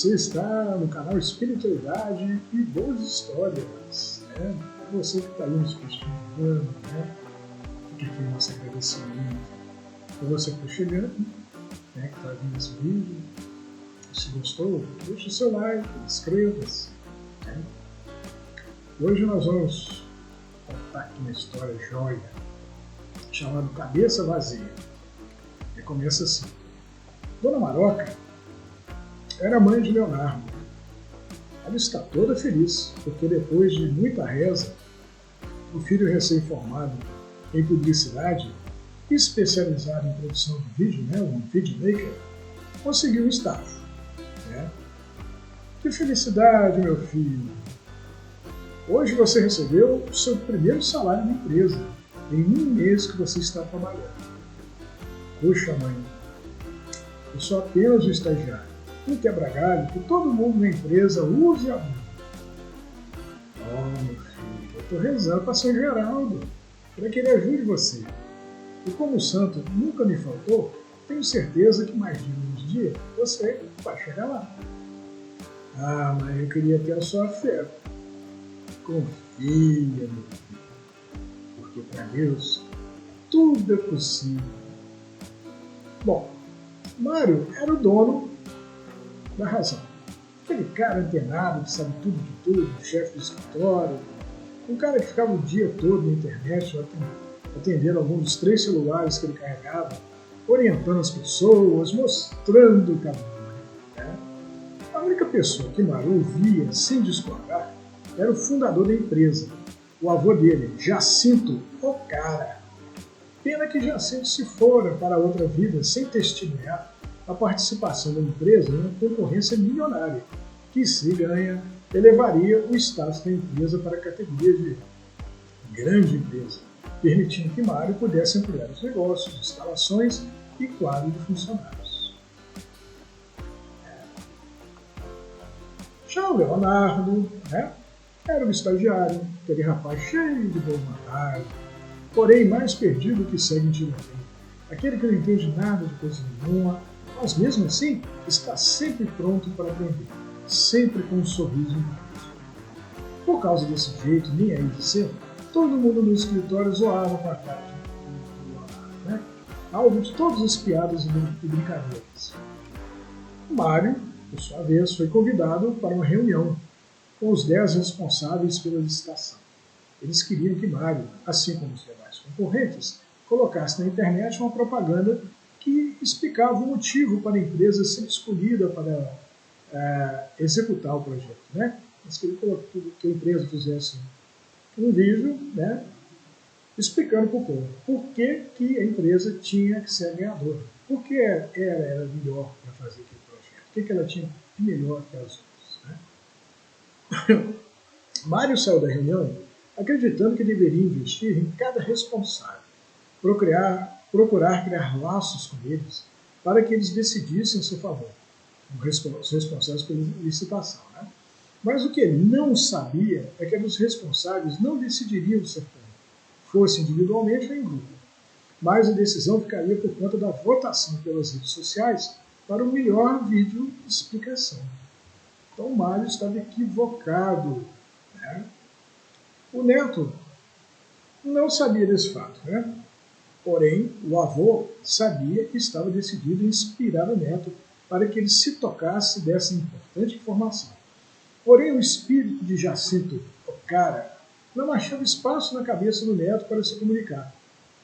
Você está no canal Espiritualidade e Boas Histórias. Né? Para você que está aí nos prestigiando, né? Fica aqui o nosso agradecimento. Para você que está chegando, né? Que está vendo esse vídeo, se gostou, deixe o seu like, inscreva-se. Né? Hoje nós vamos contar aqui uma história joia, chamada Cabeça Vazia. E começa assim. Dona Maroca era mãe de Leonardo. Ela está toda feliz, porque depois de muita reza, o filho recém-formado em publicidade, especializado em produção de vídeo, né, um videomaker, conseguiu um estágio. Né? Que felicidade, meu filho! Hoje você recebeu o seu primeiro salário na empresa, em um mês que você está trabalhando. Puxa, mãe, eu sou apenas um estagiário, um quebra-galho que todo mundo na empresa usa e abusa. Oh, meu filho, eu estou rezando para São Geraldo, para que ele ajude você. E como o santo nunca me faltou, tenho certeza que mais de uns dias você vai chegar lá. Ah, mas eu queria ter a sua fé. Confia, meu filho, porque para Deus tudo é possível. Bom, Mário era o dono da razão. Aquele cara antenado que sabe tudo de tudo, chefe do escritório, um cara que ficava o dia todo na internet, atendendo algum dos 3 celulares que ele carregava, orientando as pessoas, mostrando o caminho. Né? A única pessoa que Mário ouvia sem discordar era o fundador da empresa, o avô dele, Jacinto Ocara. Pena que Jacinto se fora para outra vida sem testemunhar a participação da empresa em uma concorrência milionária, que, se ganha, elevaria o status da empresa para a categoria de grande empresa, permitindo que Mário pudesse ampliar os negócios, instalações e quadro de funcionários. Já o Leonardo, né, era um estagiário, aquele rapaz cheio de boa vontade, porém mais perdido que segue em Tijuana. Aquele que não entende nada de coisa nenhuma, mas mesmo assim está sempre pronto para aprender, sempre com um sorriso no rosto. Por causa desse jeito, nem aí de ser, todo mundo no escritório zoava com a cara de Leonardo, né? Alvo de todas as piadas e brincadeiras. O Mário, por sua vez, foi convidado para uma reunião com os 10 responsáveis pela licitação. Eles queriam que Mário, assim como os demais concorrentes, colocasse na internet uma propaganda que explicava o motivo para a empresa ser escolhida para executar o projeto. Né? Eles queriam que a empresa fizesse um vídeo, né, explicando para o povo por que a empresa tinha que ser a ganhadora, por que ela era melhor para fazer aquele projeto, o que ela tinha de melhor que as outras. Né? Mário saiu da reunião acreditando que deveria investir em cada responsável, procurar criar laços com eles para que eles decidissem a seu favor, os responsáveis pela licitação. Né? Mas o que ele não sabia é que os responsáveis não decidiriam de certa forma, fosse individualmente ou em grupo, mas a decisão ficaria por conta da votação pelas redes sociais para o melhor vídeo de explicação. Então o Mário estava equivocado. Né? O neto não sabia desse fato, né? Porém, o avô sabia que estava decidido a inspirar o neto para que ele se tocasse dessa importante informação. Porém, o espírito de Jacinto Ocara não achava espaço na cabeça do neto para se comunicar,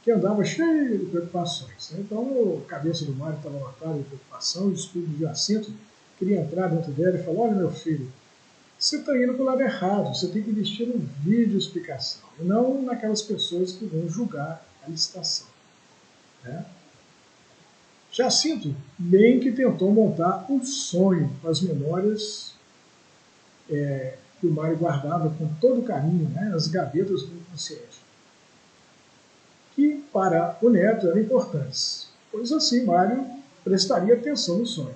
que andava cheio de preocupações. Né? Então, a cabeça do Mário estava lotada de preocupação, e o espírito de Jacinto queria entrar dentro dela e falar: olha, meu filho, você está indo para o lado errado, você tem que investir no vídeo explicação, e não naquelas pessoas que vão julgar a licitação. Né? Jacinto bem que tentou montar um sonho com as memórias que o Mário guardava com todo carinho, né, as gavetas do inconsciente, que para o neto eram importantes, pois assim Mário prestaria atenção no sonho.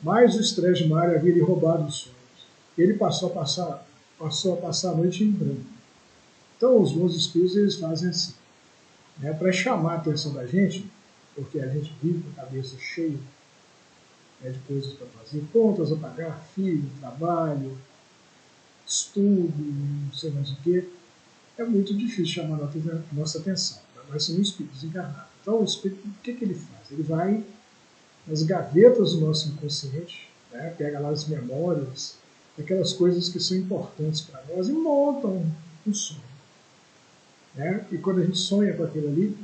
Mas o estresse de Mário havia lhe roubado os sonhos. Ele passou a passar a noite em branco. Então os bons espíritos eles fazem assim, né, para chamar a atenção da gente, porque a gente vive com a cabeça cheia de coisas para fazer, contas a pagar, filho, trabalho, estudo, não sei mais o que, é muito difícil chamar a nossa atenção. Mas são um espírito desencarnado. Então, o espírito, o que ele faz? Ele vai nas gavetas do nosso inconsciente, né, pega lá as memórias, aquelas coisas que são importantes para nós e monta um sonho. Né? E quando a gente sonha com aquilo ali,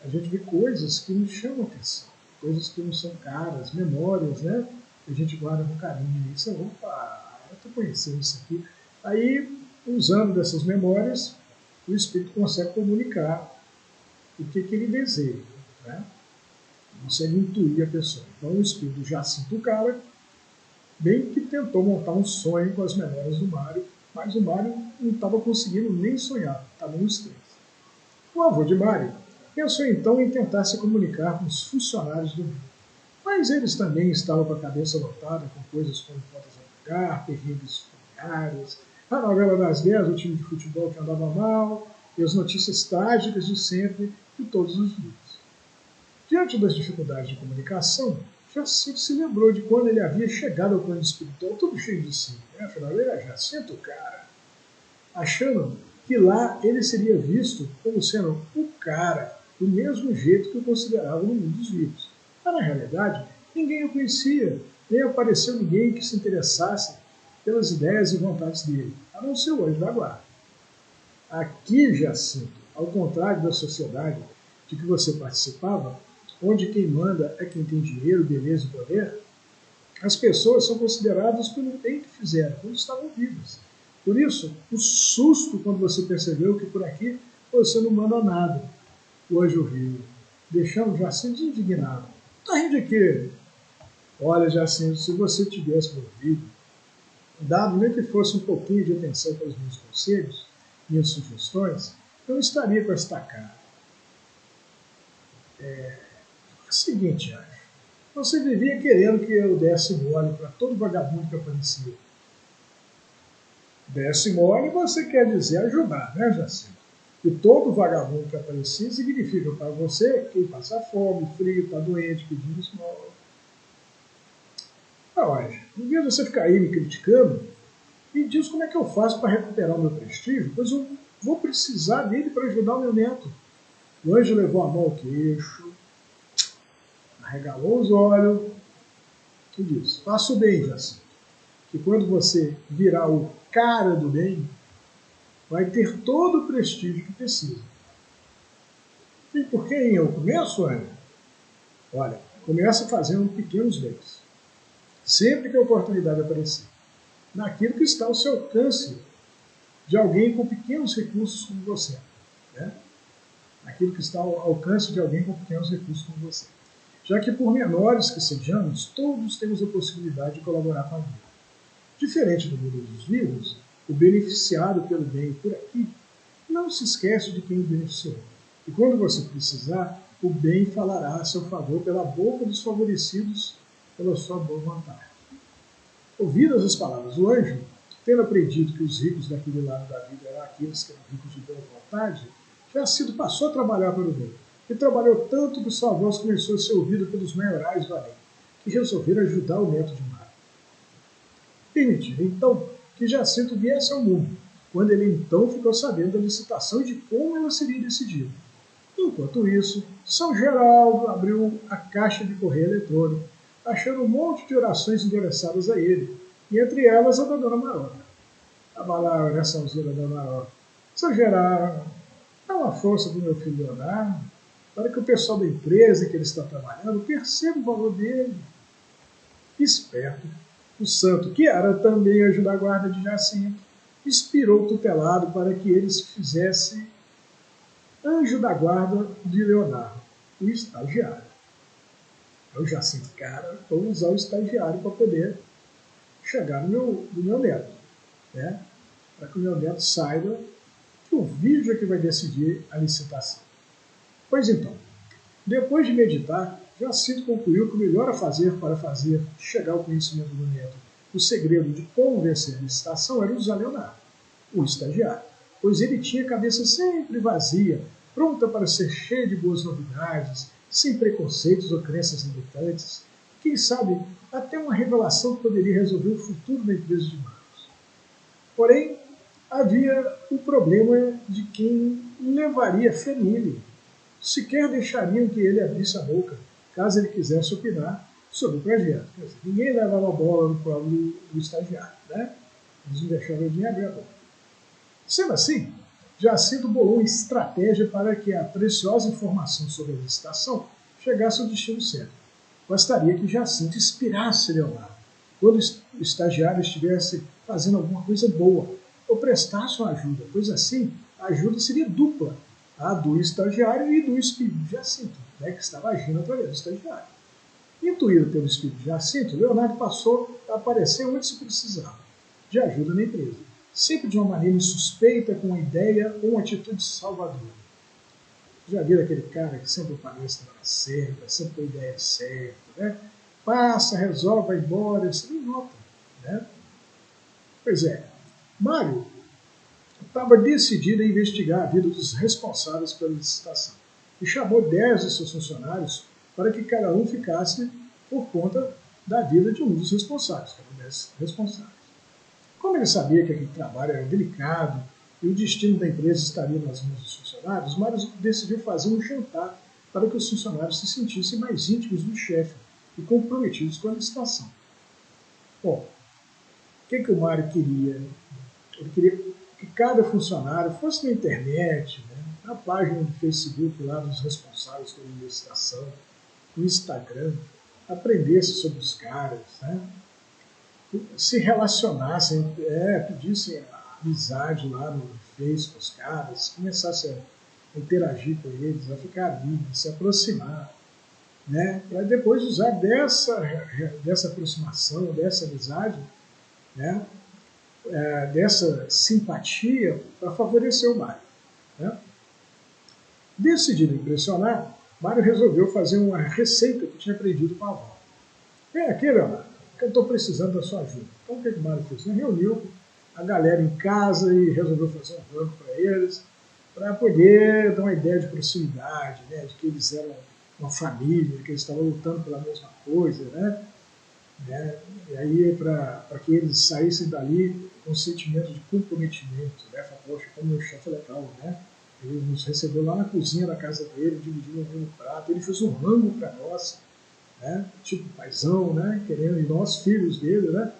a gente vê coisas que nos chamam a atenção, coisas que não são caras, memórias, né? Que a gente guarda com carinho. Isso, opa, eu estou conhecendo isso aqui. Aí, usando dessas memórias, o espírito consegue comunicar o que ele deseja. Né? Consegue intuir a pessoa. Então, o espírito já sinta o cara, bem que tentou montar um sonho com as memórias do Mário, mas o Mário não estava conseguindo nem sonhar, estava no estresse. O avô de Mário pensou então em tentar se comunicar com os funcionários do mundo. Mas eles também estavam com a cabeça lotada com coisas como contas a pagar, terríveis familiares, a novela das 10, o time de futebol que andava mal, e as notícias trágicas de sempre de todos os dias. Diante das dificuldades de comunicação, Jacinto se lembrou de quando ele havia chegado ao plano espiritual todo cheio de si. Afinal, ele era Jacinto, cara. Achando que lá ele seria visto como sendo o cara, do mesmo jeito que o considerava no mundo dos vivos. Mas, na realidade, ninguém o conhecia, nem apareceu ninguém que se interessasse pelas ideias e vontades dele, a não ser o anjo da guarda. Aqui, Jacinto, ao contrário da sociedade de que você participava, onde quem manda é quem tem dinheiro, beleza e poder, as pessoas são consideradas pelo bem que fizeram, quando estavam vivas. Por isso, o susto quando você percebeu que por aqui você não manda nada. O anjo riu, deixando Jacinto indignado. Tá rindo de quê? Olha, Jacinto, se você tivesse me ouvido, dado nem que fosse um pouquinho de atenção para os meus conselhos, minhas sugestões, eu não estaria com esta cara. É o seguinte, Anjo, você vivia querendo que eu desse mole para todo vagabundo que aparecia. Desse mole, você quer dizer ajudar, né, Jacinto? E todo vagabundo que aparecia significa para você quem passa fome, frio, está doente, pedindo esmola. Olha, em vez de você ficar aí me criticando, me diz como é que eu faço para recuperar o meu prestígio, pois eu vou precisar dele para ajudar o meu neto. O anjo levou a mão ao queixo, arregalou os olhos e disse: faça o bem, Jacinto, que quando você virar o cara do bem, vai ter todo o prestígio que precisa. E por que eu começo, Ana? Olha, começa fazendo pequenos bens. Sempre que a oportunidade aparecer. Naquilo que está ao seu alcance de alguém com pequenos recursos como você. Né? Naquilo que está ao alcance de alguém com pequenos recursos como você. Já que por menores que sejamos, todos temos a possibilidade de colaborar com a vida. Diferente do mundo dos vivos, o beneficiado pelo bem por aqui não se esquece de quem o beneficiou. E quando você precisar, o bem falará a seu favor pela boca dos favorecidos, pela sua boa vontade. Ouvidas as palavras do anjo, tendo aprendido que os ricos daquele lado da vida eram aqueles que eram ricos de boa vontade, Jacinto passou a trabalhar para o bem. E trabalhou tanto que sua voz começou a ser ouvida pelos maiorais do além, que resolveram ajudar o neto de Mário. Permitiram, então, que Jacinto viesse ao mundo, quando ele então ficou sabendo da licitação e de como ela seria decidida. Enquanto isso, São Geraldo abriu a caixa de correio eletrônico, achando um monte de orações endereçadas a ele, e entre elas a da Dona Marota. Estava lá a oraçãozinha da Dona Marota. São Geraldo, dá uma força para o meu filho Leonardo, para que o pessoal da empresa que ele está trabalhando perceba o valor dele. Esperto, o santo, que era também anjo da guarda de Jacinto, inspirou o tutelado para que ele se fizesse anjo da guarda de Leonardo, o estagiário. Eu já assim, cara, vou usar o estagiário para poder chegar no meu neto, né? Para que o meu neto saiba que o vídeo é que vai decidir a licitação. Pois então, depois de meditar, Jacinto concluiu que o melhor a fazer para fazer chegar ao conhecimento do neto o segredo de como vencer a licitação era usar Leonardo, o estagiário, pois ele tinha a cabeça sempre vazia, pronta para ser cheia de boas novidades, sem preconceitos ou crenças limitantes, quem sabe até uma revelação que poderia resolver o futuro da empresa de Marcos. Porém, havia o problema de quem levaria fé nele. Sequer deixariam que ele abrisse a boca, caso ele quisesse opinar sobre o projeto. Quer dizer, ninguém levava a bola no colo do estagiário, né? Eles não deixavam ele abrir a boca. Sendo assim, Jacinto bolou uma estratégia para que a preciosa informação sobre a licitação chegasse ao destino certo. Bastaria que Jacinto inspirasse Leonardo quando o estagiário estivesse fazendo alguma coisa boa, ou prestasse uma ajuda, pois assim a ajuda seria dupla, a do estagiário e do espírito de Jacinto, né, que estava agindo através do estagiário. Intuído pelo espírito de Jacinto, Leonardo passou a aparecer onde se precisava de ajuda na empresa, sempre de uma maneira insuspeita, com uma ideia ou uma atitude salvadora. Já viram aquele cara que sempre aparece na hora certa, sempre com a ideia certa, né? Passa, resolve, vai embora, você nem nota, né? Pois é, Mário estava decidido a investigar a vida dos responsáveis pela licitação e chamou 10 de seus funcionários para que cada um ficasse por conta da vida de um dos responsáveis, que eram 10 responsáveis. Como ele sabia que aquele trabalho era delicado e o destino da empresa estaria nas mãos dos funcionários, Mário decidiu fazer um jantar para que os funcionários se sentissem mais íntimos do chefe e comprometidos com a licitação. Bom, o que o Mário queria? Ele queria que cada funcionário fosse na internet, né, na página do Facebook lá dos responsáveis pela licitação, no Instagram, aprendesse sobre os caras, né, se relacionassem, pedissem amizade lá no Face com os caras, começassem a interagir com eles, a ficar amigos, se aproximar, né, para depois usar dessa aproximação, dessa amizade, né, dessa simpatia para favorecer o Mário. Né? Decidido impressionar, Mário resolveu fazer uma receita que tinha aprendido com a avó. Vem aqui, Leonardo, que eu estou precisando da sua ajuda. Então o que o Mário fez? Ele reuniu a galera em casa e resolveu fazer um rango para eles, para poder dar uma ideia de proximidade, né, de que eles eram uma família, que eles estavam lutando pela mesma coisa, né? E aí, para que eles saíssem dali com um sentimento de comprometimento, né? Fala, poxa, como meu chefe é legal, né? Ele nos recebeu lá na cozinha da casa dele, dividiu um mesmo prato, ele fez um rango para nós, né? Tipo paizão, né? Querendo, e nós, filhos dele, né?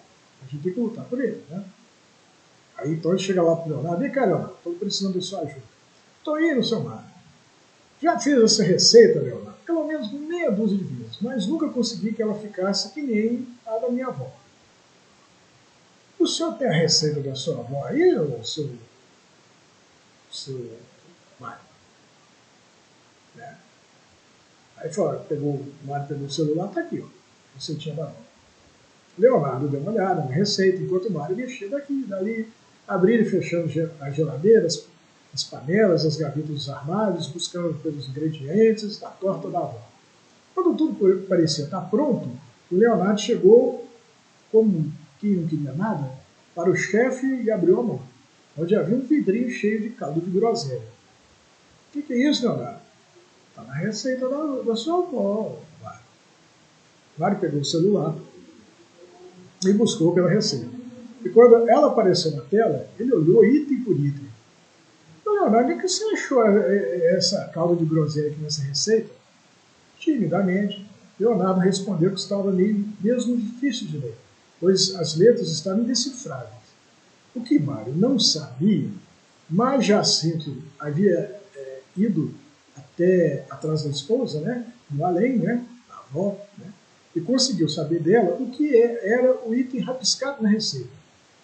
A gente tem que lutar por ele, né? Aí então ele chega lá para o Leonardo, vem cá, Leonardo, estou precisando da sua ajuda. Estou indo, seu Mário. Já fiz essa receita, Leonardo, pelo menos meia dúzia de vezes, mas nunca consegui que ela ficasse que nem a da minha avó. O senhor tem a receita da sua avó aí, ou seu Mário? Né? Aí o Mário pegou o celular, tá aqui, ó, a receitinha da avó. Leonardo deu uma olhada na receita, enquanto o Mário mexia daqui, dali, abrindo e fechando as geladeiras, as panelas, as gavetas dos armários, buscando pelos ingredientes da torta da avó. Quando tudo parecia estar pronto, o Leonardo chegou, como quem não queria nada, para o chefe e abriu a mão, onde havia um vidrinho cheio de caldo de groselha. O que é isso, Leonardo? Está na receita da sua avó, Mário. Mário pegou o celular e buscou pela receita. E quando ela apareceu na tela, ele olhou item por item. Leonardo, o que você achou essa calda de groselha aqui nessa receita? Timidamente, Leonardo respondeu que estava mesmo difícil de ler, pois as letras estavam indecifráveis. O que Mário não sabia, mas Jacinto havia ido até atrás da esposa, né, no além, né, da avó, né, e conseguiu saber dela o que era o item rabiscado na receita.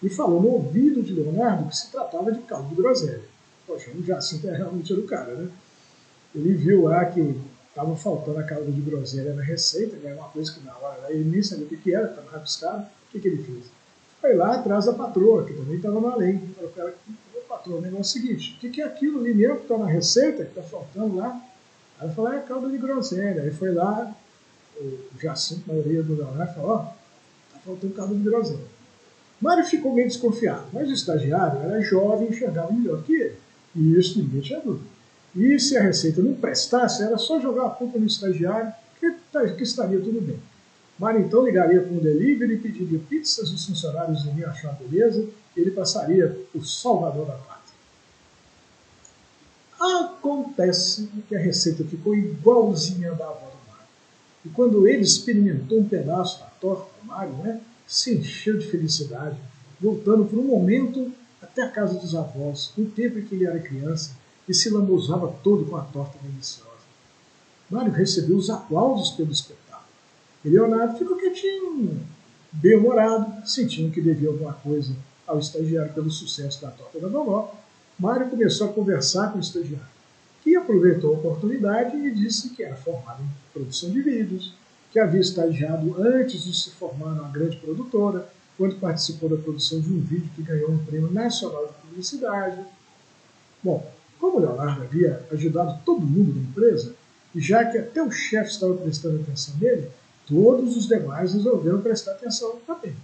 E falou no ouvido de Leonardo que se tratava de caldo de groselha. Poxa, o Jacinto realmente era o cara, né? Ele viu lá que estava faltando a calda de groselha na receita, que era uma coisa que na hora ele nem sabia o que era, estava rabiscado. O que ele fez? Foi lá atrás da patroa, que também estava no além. Falou para ela, patroa, o negócio é o seguinte, o que é aquilo ali mesmo que está na receita, que está faltando lá? Ela falou, é calda de groselha. Aí foi lá, o Jacinto, na orelha do Leonardo, falou, ó, está faltando calda de groselha. Mário ficou meio desconfiado, mas o estagiário era jovem e enxergava melhor que ele. E isso ninguém tinha dúvida. E se a receita não prestasse, era só jogar a culpa no estagiário, que estaria tudo bem. Mário então ligaria para um delivery e pediria pizzas, os funcionários iriam achar uma beleza e ele passaria por salvador da pátria. Acontece que a receita ficou igualzinha da avó do Mário. E quando ele experimentou um pedaço da torta, o Mário, se encheu de felicidade, voltando por um momento até a casa dos avós, no tempo em que ele era criança, e se lambuzava todo com a torta deliciosa. Mário recebeu os aplausos pelo espetáculo. E Leonardo ficou quietinho, bem-humorado, sentindo que devia alguma coisa ao estagiário pelo sucesso da torta da vovó. Mário começou a conversar com o estagiário, que aproveitou a oportunidade e disse que era formado em produção de vídeos, que havia estagiado antes de se formar numa grande produtora, quando participou da produção de um vídeo que ganhou um prêmio nacional de publicidade. Bom, como o Leonardo havia ajudado todo mundo na empresa, e já que até o chefe estava prestando atenção nele, todos os demais resolveram prestar atenção também.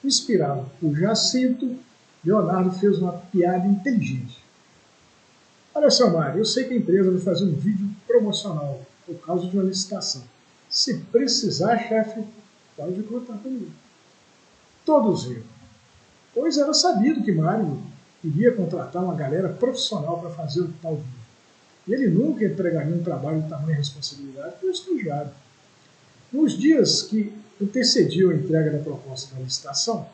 Inspirado por Jacinto, Leonardo fez uma piada inteligente. Olha só, Mário, eu sei que a empresa vai fazer um vídeo promocional por causa de uma licitação. Se precisar, chefe, pode contar comigo. Todos riram, pois era sabido que Mário iria contratar uma galera profissional para fazer o tal vídeo. E ele nunca entregaria um trabalho de tamanha responsabilidade para o estagiário. Nos dias que antecediam a entrega da proposta da licitação,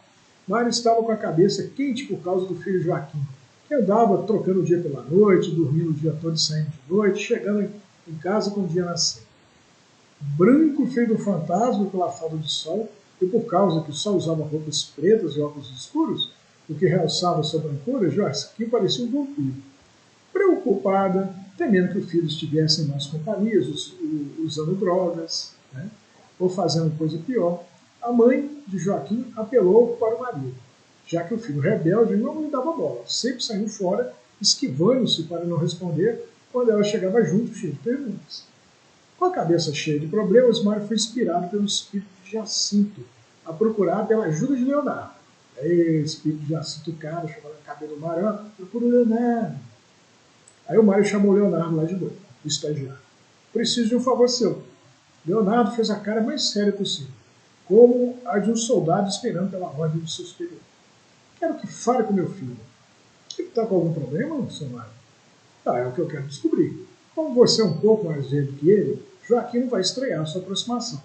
Mário estava com a cabeça quente por causa do filho Joaquim, que andava trocando o dia pela noite, dormindo o dia todo e saindo de noite, chegando em casa com o dia nascendo. Branco feito um fantasma pela falta de sol, e por causa que só usava roupas pretas e óculos escuros, o que realçava sua brancura, Joaquim parecia um vampiro. Preocupada, temendo que o filho estivesse em más companhias, usando drogas, ou fazendo coisa pior, a mãe de Joaquim apelou para o marido, já que o filho rebelde não lhe dava bola, sempre saindo fora, esquivando-se para não responder quando ela chegava junto, cheia de perguntas. Com a cabeça cheia de problemas, Mário foi inspirado pelo espírito de Jacinto a procurar pela ajuda de Leonardo. Aí, espírito de Jacinto, cara, chamando a cabeça do Mário, procura o Leonardo. Aí o Mário chamou o Leonardo lá de novo, o estagiário. Preciso de um favor seu. Leonardo fez a cara mais séria possível, como a de um soldado esperando pela ordem do seu superior. Quero que fale com meu filho. Ele está com algum problema, seu Mário? É o que eu quero descobrir. Como você é um pouco mais velho que ele, Joaquim não vai estrear a sua aproximação.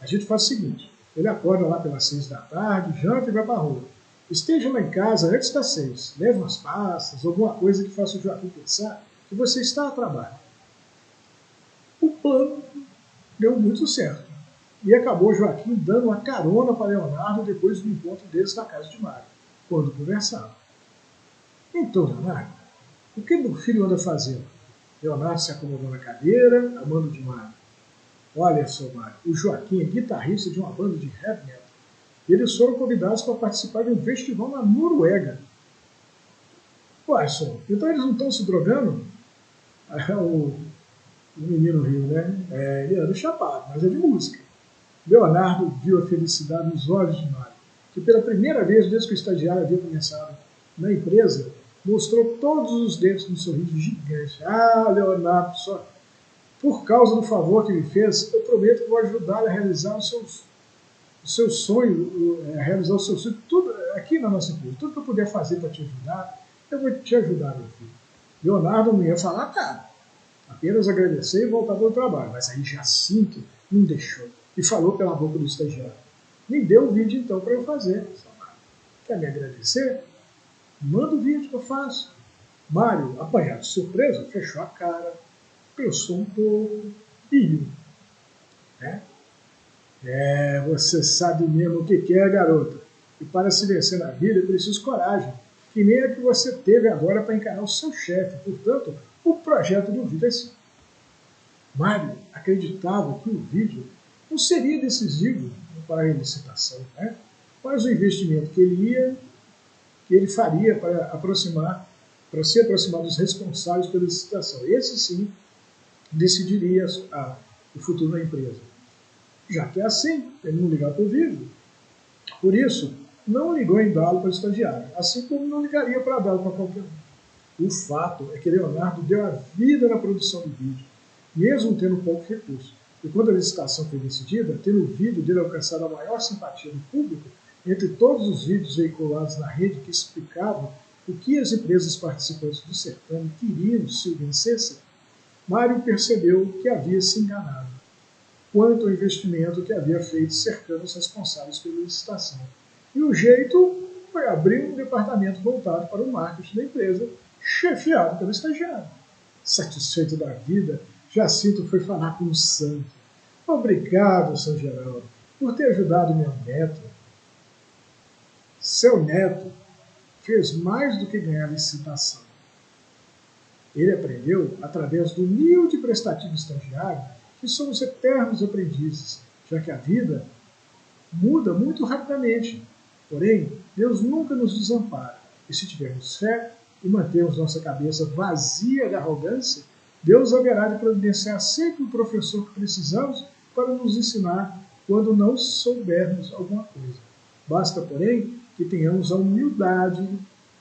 A gente faz o seguinte, ele acorda lá pelas 6 da tarde, janta e vai para a rua. Esteja lá em casa antes das 6, leve umas pastas, alguma coisa que faça o Joaquim pensar que você está a trabalho. O plano deu muito certo. E acabou Joaquim dando uma carona para Leonardo depois do encontro deles na casa de Mário, quando conversavam. Então, Leonardo, o que meu filho anda fazendo? Leonardo se acomodou na cadeira, amando de Mário. Olha só, Mário, o Joaquim é guitarrista de uma banda de heavy metal. Eles foram convidados para participar de um festival na Noruega. Ué, só, então eles não estão se drogando? O menino riu, ele anda chapado, mas é de música. Leonardo viu a felicidade nos olhos de Mário, que pela primeira vez desde que o estagiário havia começado na empresa, mostrou todos os dentes num sorriso gigante. Ah, Leonardo, só por causa do favor que me fez, eu prometo que vou ajudá-lo a realizar o seu sonho, a realizar o seu sonho, tudo aqui na nossa empresa. Tudo que eu puder fazer para te ajudar, eu vou te ajudar, meu filho. Leonardo não ia falar nada, apenas agradecer e voltar para o trabalho. Mas aí Jacinto não deixou e falou pela boca do estagiário. Me deu o vídeo então para eu fazer. Quer me agradecer? Manda o vídeo que eu faço. Mário, apanhado de surpresa, fechou a cara, pensou um pouco e riu. Você sabe mesmo o que é, garota. E para se vencer na vida é preciso coragem, que nem a que você teve agora para encarar o seu chefe. Portanto, o projeto do vídeo é assim. Mário acreditava que o vídeo não seria decisivo para a licitação, mas o investimento que ele faria para se aproximar dos responsáveis pela licitação. Esse sim decidiria o futuro da empresa. Já que é assim, ele não ligava para o vídeo. Por isso, não ligou em dá-lo para o estagiário, assim como não ligaria para dá-lo para qualquer um. O fato é que Leonardo deu a vida na produção do vídeo, mesmo tendo pouco recurso, E quando a licitação foi decidida, tendo o vídeo dele alcançado a maior simpatia do público, entre todos os vídeos veiculados na rede que explicavam o que as empresas participantes do certame queriam se o vencessem, Mário percebeu que havia se enganado quanto ao investimento que havia feito cercando os responsáveis pela licitação. E o jeito foi abrir um departamento voltado para o marketing da empresa, chefiado pelo estagiário. Satisfeito da vida, Jacinto foi falar com o santo. Obrigado, São Geraldo, por ter ajudado meu neto. Seu neto fez mais do que ganhar a licitação. Ele aprendeu, através do humilde e prestativo estagiário, que somos eternos aprendizes, já que a vida muda muito rapidamente. Porém, Deus nunca nos desampara. E se tivermos fé e mantermos nossa cabeça vazia de arrogância, Deus haverá de providenciar sempre o professor que precisamos para nos ensinar quando não soubermos alguma coisa. Basta, porém, que tenhamos a humildade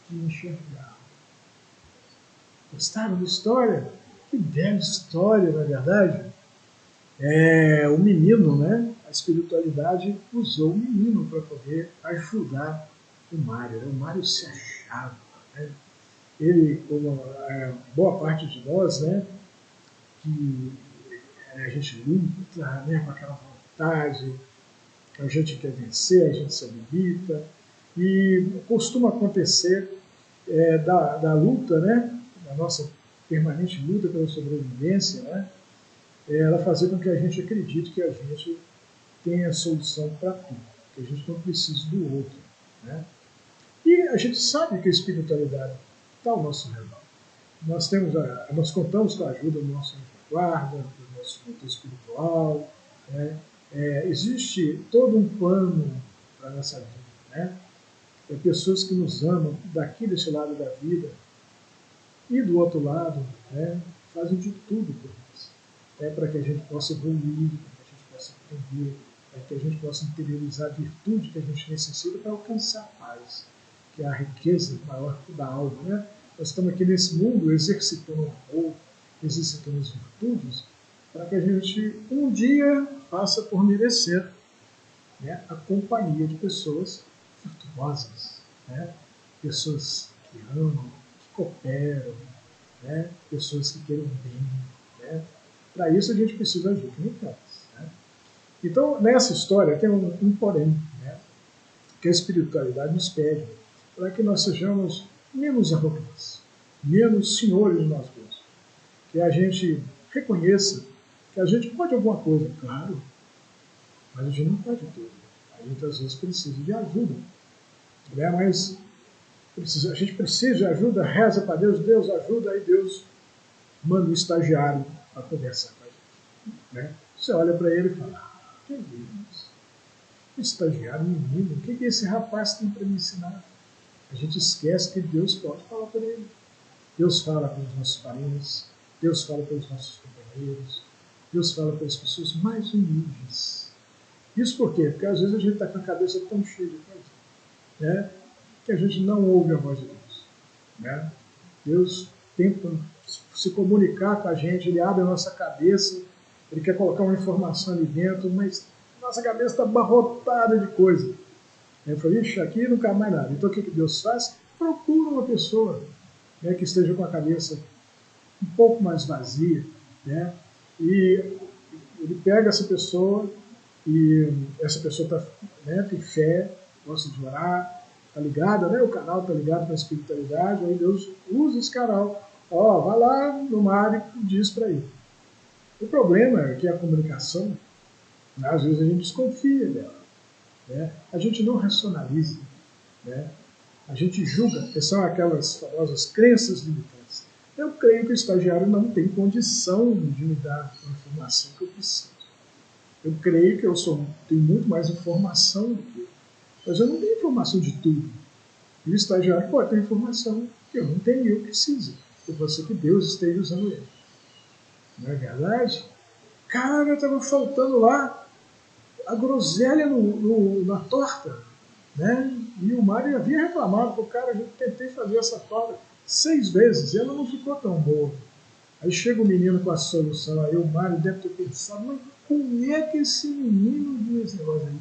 de enxergar. Gostaram da história? Que bela história, na verdade. O menino, né? A espiritualidade usou o menino para poder ajudar o Mário. O Mário se achava. Né? Ele, como boa parte de nós, né? Que a gente luta, né? Com aquela vontade, a gente quer vencer, a gente se limita. E costuma acontecer da luta, né? Da nossa permanente luta pela sobrevivência, né? Ela fazer com que a gente acredite que a gente tem a solução para tudo, que a gente não precisa do outro. Né? E a gente sabe que a espiritualidade está ao nosso redor. Nós contamos com a ajuda do nosso guarda, do nosso culto espiritual. Né? Existe todo um plano para a nossa vida. Né? Tem pessoas que nos amam daqui desse lado da vida e do outro lado, né? Fazem de tudo por nós. Para que a gente possa evoluir, para que a gente possa aprender, para que a gente possa interiorizar a virtude que a gente necessita para alcançar a paz, que é a riqueza maior da alma. Né? Nós estamos aqui nesse mundo exercitando o amor, exercitando as virtudes, para que a gente um dia passe por merecer, né, a companhia de pessoas virtuosas, né? Pessoas que amam, que cooperam, né? Pessoas que queiram bem. Né? Para isso a gente precisa agir como tantos. Né? Então, nessa história tem um porém, né? Que a espiritualidade nos pede para que nós sejamos menos arrogantes, menos senhores de nós mesmos. Que a gente reconheça que a gente pode alguma coisa, claro, mas a gente não pode tudo. A gente às vezes precisa de ajuda. Né? Mas a gente precisa de ajuda, reza para Deus, Deus ajuda, aí Deus manda um estagiário para conversar com a gente. Né? Você olha para ele e fala, que Deus, estagiário, menino, o que esse rapaz tem para me ensinar? A gente esquece que Deus pode falar por ele. Deus fala pelos nossos parentes, Deus fala pelos nossos companheiros, Deus fala pelas pessoas mais humildes. Isso por quê? Porque às vezes a gente está com a cabeça tão cheia de coisa, né, que a gente não ouve a voz de Deus. Né? Deus tenta se comunicar com a gente, Ele abre a nossa cabeça, Ele quer colocar uma informação ali dentro, mas nossa cabeça está abarrotada de coisa. Ele falou, ixi, aqui nunca mais nada. Então o que Deus faz? Procura uma pessoa, né, que esteja com a cabeça um pouco mais vazia, né, e ele pega essa pessoa, e essa pessoa né, tem fé, gosta de orar, está ligada, né, o canal está ligado com a espiritualidade, aí Deus usa esse canal. Vai lá no Mário e diz para ele. O problema é que a comunicação, né, às vezes a gente desconfia dela. Né? A gente não racionaliza. Né? A gente julga, que são aquelas famosas crenças limitantes. Eu creio que o estagiário não tem condição de me dar a informação que eu preciso. Eu creio que tenho muito mais informação do que ele. Mas eu não tenho informação de tudo. E o estagiário pode ter informação que eu não tenho e eu preciso. Eu vou ser que Deus esteja usando ele. Não é verdade? Cara, estava faltando lá a groselha na torta. Né? E o Mário havia reclamado para o cara, eu tentei fazer essa torta 6 vezes ela não ficou tão boa. Aí chega o menino com a solução, aí o Mário deve ter pensado, mas como é que esse menino viu esse negócio aí?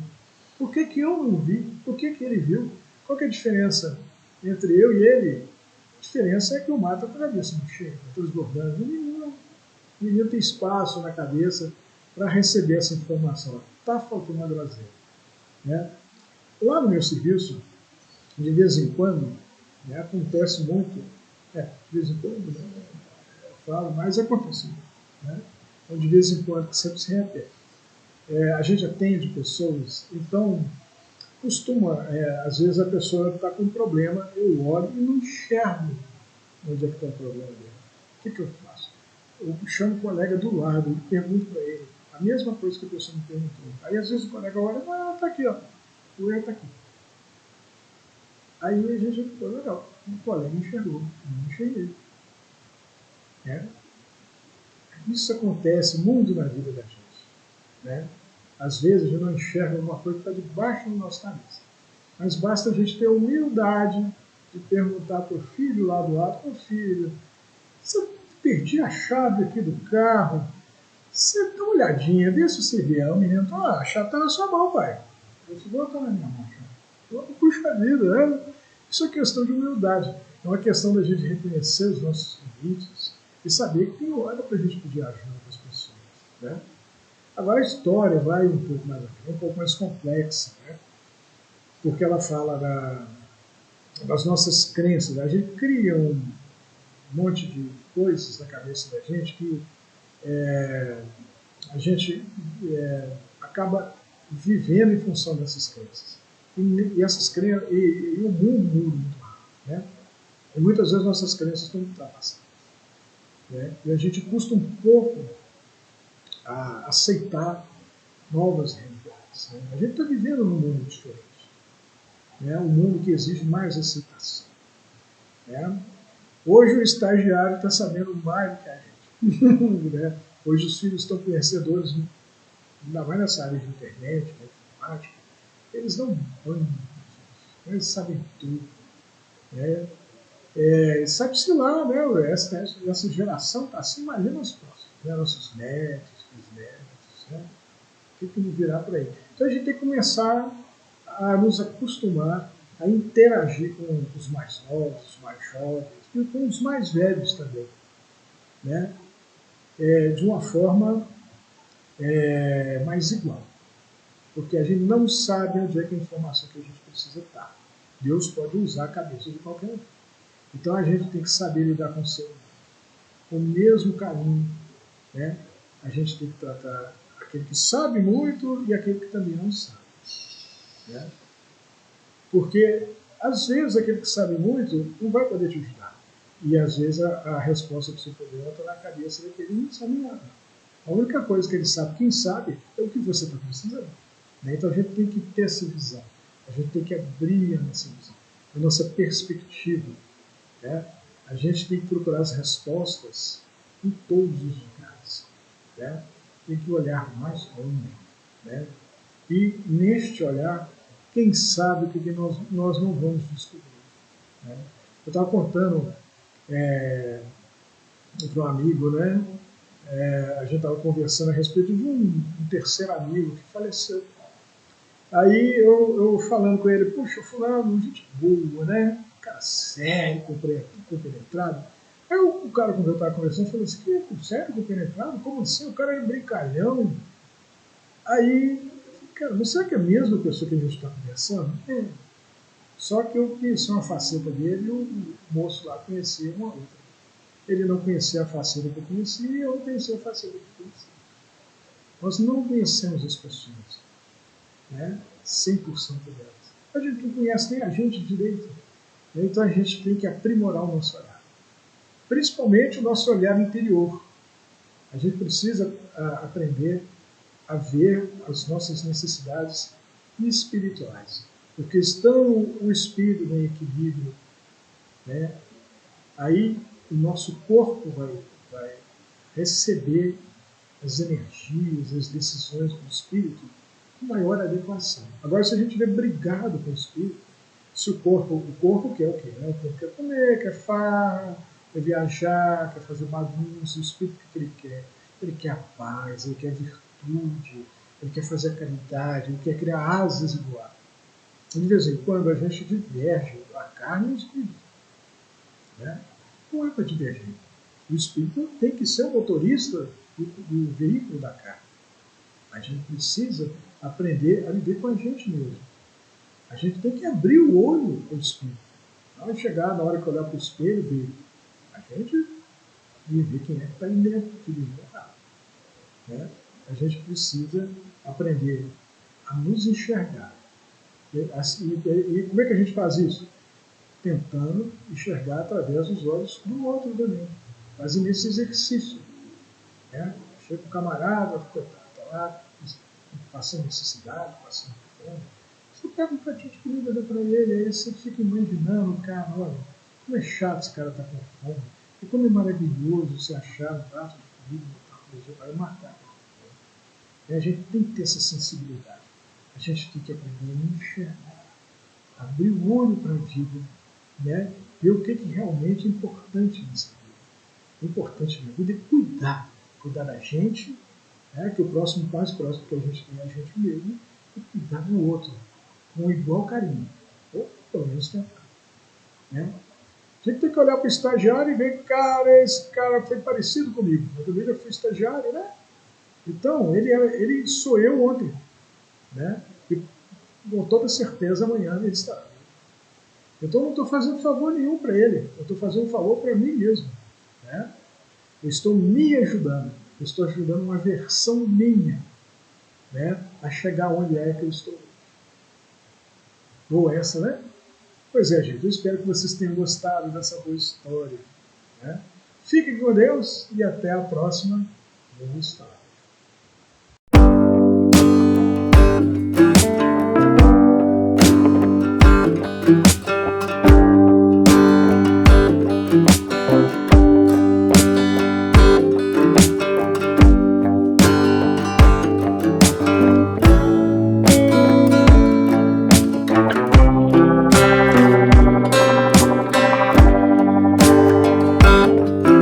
Por que, que eu não vi? Por que, que ele viu? Qual que é a diferença entre eu e ele? A diferença é que o mar está com a cabeça muito cheia, está transbordando. O menino tem espaço na cabeça para receber essa informação. Está faltando uma groselha. Né? Lá no meu serviço, de vez em quando, né, acontece muito, de vez em quando, né, eu falo, mas acontece muito. Né? Então, de vez em quando, sempre se repete. A gente atende pessoas, então costuma, às vezes a pessoa está com um problema, eu olho e não enxergo onde é que está o problema dele. O que, que eu faço? Eu chamo o colega do lado e pergunto para ele a mesma coisa que a pessoa me perguntou. Aí às vezes o colega olha, está aqui, ó, o erro está aqui. Aí a gente, pô, legal, o colega enxergou, não enxerguei. Isso acontece muito na vida da gente. Né? Às vezes a gente não enxerga alguma coisa que está debaixo do nosso cabeça. Mas basta a gente ter humildade de perguntar para o filho lá do lado, ô filho, você perdi a chave aqui do carro, você dá uma olhadinha, vê se você vê. O menino fala, a chave está na sua mão, pai. Eu falei, está na minha mão. Puxa vida, né? Isso é questão de humildade. É uma questão da gente reconhecer os nossos limites e saber que tem hora para a gente pedir ajuda das pessoas. Né? Agora a história vai um pouco mais complexa, né? Porque ela fala das nossas crenças. A gente cria um monte de coisas na cabeça da gente que a gente acaba vivendo em função dessas crenças. E essas crenças, e o mundo muda muito rápido. Né? E muitas vezes nossas crenças estão ultrapassadas. Né? E a gente custa um pouco a aceitar novas realidades. Né? A gente está vivendo num mundo diferente. Né? Um mundo que exige mais aceitação. Né? Hoje o estagiário está sabendo mais do que a gente. Né? Hoje os filhos estão conhecedores, ainda mais nessa área de internet, né, informática, eles não vão, eles sabem tudo. Né? Sabe-se lá, né? Essa geração está assim, imagina os próximos, né? Nossos netos, bisnetos, né? O que não virá por aí. Então a gente tem que começar a nos acostumar a interagir com os mais novos, os mais jovens e com os mais velhos também. Né? De uma forma mais igual. Porque a gente não sabe onde é que a informação que a gente precisa estar. Deus pode usar a cabeça de qualquer um. Então a gente tem que saber lidar com o ser humano. Com o mesmo carinho. Né? A gente tem que tratar aquele que sabe muito e aquele que também não sabe. Né? Porque às vezes aquele que sabe muito não vai poder te ajudar. E às vezes a resposta para o seu problema está na cabeça daquele que não sabe nada. A única coisa que ele sabe, quem sabe, é o que você está precisando. Né? Então a gente tem que ter essa visão. A gente tem que abrir a nossa visão, a nossa perspectiva. Né? A gente tem que procurar as respostas em todos os lugares. Né? Tem que olhar mais longe. Né? E neste olhar, quem sabe o que nós não vamos descobrir. Né? Eu estava contando para um amigo, né? A gente estava conversando a respeito de um terceiro amigo que faleceu. Aí eu falando com ele, puxa, fulano, gente boa, né? Cara sério, compenetrado. Aí o cara, quando eu estava conversando, falou assim, que sério, compenetrado? Como assim? O cara é brincalhão. Aí, cara, não será que é a mesma pessoa que a gente está conversando? Só que eu conheci uma faceta dele e o moço lá conhecia uma outra. Ele não conhecia a faceta que eu conhecia e eu não conhecia a faceta que eu conhecia. Nós não conhecemos as pessoas, né? 100% delas. A gente não conhece nem a gente direito. Né? Então a gente tem que aprimorar o nosso olhar. Principalmente o nosso olhar interior. A gente precisa aprender a ver as nossas necessidades espirituais. Porque estando o espírito em equilíbrio, né? Aí o nosso corpo vai receber as energias, as decisões do espírito com maior adequação. Agora, se a gente estiver brigado com o espírito, se o corpo quer o quê? Né? O corpo quer comer, quer farra, quer viajar, quer fazer bagunça, o espírito o que ele quer? Ele quer a paz, ele quer a virtude. virtude, ele quer fazer a caridade, ele quer criar asas e voar. E de vez em quando a gente diverge a carne e o espírito. Né? Não é para divergir. O espírito tem que ser o motorista do veículo da carne. A gente precisa aprender a viver com a gente mesmo. A gente tem que abrir o olho ao espírito. Não é chegar na hora que olhar para o espelho dele. A gente ver quem é que está aí dentro, tudo errado. Né? A gente precisa aprender a nos enxergar. E como é que a gente faz isso? Tentando enxergar através dos olhos do outro também. Fazendo esse exercício. Né? Chega um camarada, fica lá, passando necessidade, passando fome. Você pega um pratinho de comida, dá para ele, aí você fica imaginando, cara, olha, como é chato esse cara estar com fome. E como é maravilhoso você achar um prato de comida, vai matar. E a gente tem que ter essa sensibilidade. A gente tem que aprender a enxergar, abrir o olho para a vida, né? Ver o que realmente é importante nessa vida. O importante na vida é cuidar da gente, né? Que o próximo mais próximo que a gente tem é a gente mesmo, e cuidar do outro com igual carinho, ou pelo menos tentar. Né? A gente tem que olhar para o estagiário e ver, cara, esse cara foi parecido comigo. Eu também já fui estagiário, né? Então, ele sou eu ontem. Né? E com toda certeza amanhã ele estará. Então, eu não estou fazendo favor nenhum para ele. Eu estou fazendo um favor para mim mesmo. Né? Eu estou me ajudando. Eu estou ajudando uma versão minha, né? A chegar onde é que eu estou. Boa essa, né? Pois é, gente. Eu espero que vocês tenham gostado dessa boa história. Né? Fiquem com Deus e até a próxima boa história.